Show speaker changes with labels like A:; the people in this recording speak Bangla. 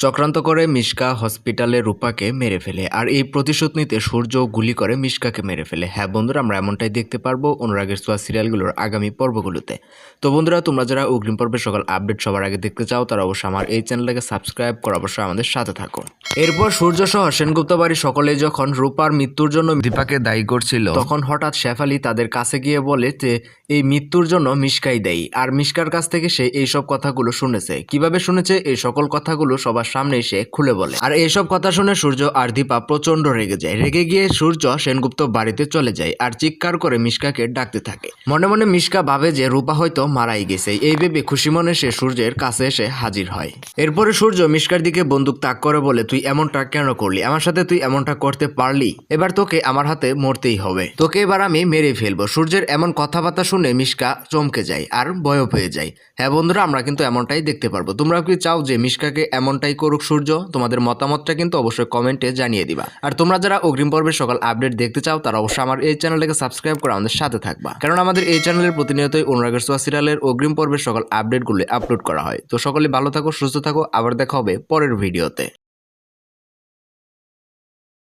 A: চক্রান্ত করে মিশকা হসপিটালে রূপাকে মেরে ফেলে আর এই প্রতিশোধ নিতে সূর্য গুলি করে মিশকাকে মেরে ফেলে। হ্যাঁ বন্ধুরা, আমরা এমনটাই দেখতে পারবো অনুরাগের ছোঁয়া সিরিয়ালগুলোর আগামী পর্বগুলোতে। তো বন্ধুরা, তোমরা যারা অগ্রিম পর্বের সকল আপডেট সবার আগে দেখতে চাও তারা অবশ্যই আমার এই চ্যানেলটাকে সাবস্ক্রাইব করে অবশ্যই আমাদের সাথে থাকো। এরপর সূর্য সহ সেনগুপ্ত বাড়ি সকলেই যখন রূপার মৃত্যুর জন্য দীপাকে দায়ী করছিল, তখন হঠাৎ শেফালি তাদের কাছে গিয়ে বলে যে এই মৃত্যুর জন্য মিশকাই দায়ী। আর মিশকার কাছ থেকে সে এইসব কথাগুলো শুনেছে। কিভাবে শুনেছে এই সকল কথাগুলো সবার সামনে এসে খুলে বলে। আর এইসব কথা শুনে সূর্য আর দীপা প্রচন্ড রেগে যায়। রেগে গিয়ে সূর্য সেনগুপ্ত বাড়িতে চলে যায় আর চিৎকার করে মিশকাকে ডাকতে থাকে। মনে মনে মিশকা ভাবে যে রূপা হয়তো মারাই গেছে। এই ভেবে খুশি মনে সে সূর্যের কাছে এসে হাজির হয়। এরপরে সূর্য মিশকার দিকে বন্দুক তাক করে বলে, তুই এমনটা কেন করলি? আমার সাথে তুই এমনটা করতে পারলি? এবার তোকে আমার হাতে মরতেই হবে। তোকে এবার আমি মেরে ফেলবো। সূর্যের এমন কথাবার্তা শুনে মিশকা চমকে যায় আর ভয়ও পেয়ে যায়। হ্যাঁ বন্ধুরা, আমরা কিন্তু এমনটাই দেখতে পারবো। তোমরা কি চাও যে মিশকাকে এমনটাই করুক সূর্য? তোমাদের মতামতটা কিন্তু অবশ্যই কমেন্টে জানিয়ে দিবা। আর তোমরা যারা অগ্রিম পর্বের সকল আপডেট দেখতে চাও তারা অবশ্যই আমার এই চ্যানেলটাকে সাবস্ক্রাইব করে আমাদের সাথে থাকবা, কারণ আমাদের এই চ্যানেলের প্রতিনিয়তই অনুরাগের ছোঁয়া সিরিয়ালের অগ্রিম পর্বের সকল আপডেটগুলো আপলোড করা হয়। তো সকলে ভালো থাকো, সুস্থ থাকো, আবার দেখা হবে পরের ভিডিওতে।